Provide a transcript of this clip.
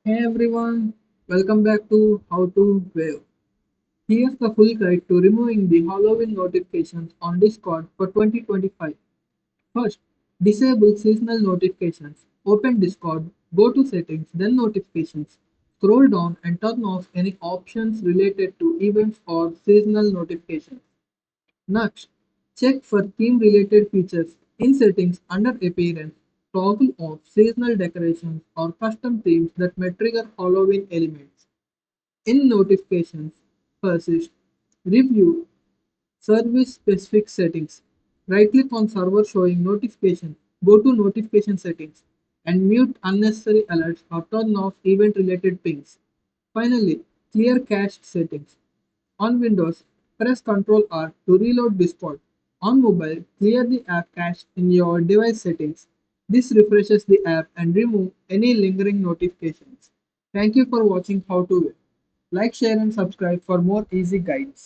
Hey everyone, welcome back to How to Wave. Here's the full guide to removing the Halloween notifications on Discord for 2025. First, disable seasonal notifications. Open Discord, go to Settings, then Notifications. Scroll down and turn off any options related to events or seasonal notifications. Next, check for theme-related features in Settings under Appearance. Toggle off seasonal decorations or custom themes that may trigger Halloween elements. In Notifications, persist. Review service-specific settings. Right-click on server showing notification. Go to Notification Settings and mute unnecessary alerts or turn off event-related pings. Finally, clear cached settings. On Windows, press Ctrl R to reload Discord. On mobile, clear the app cache in your device settings. This refreshes the app and remove any lingering notifications. Thank you for watching How to Win. Like, share and subscribe for more easy guides.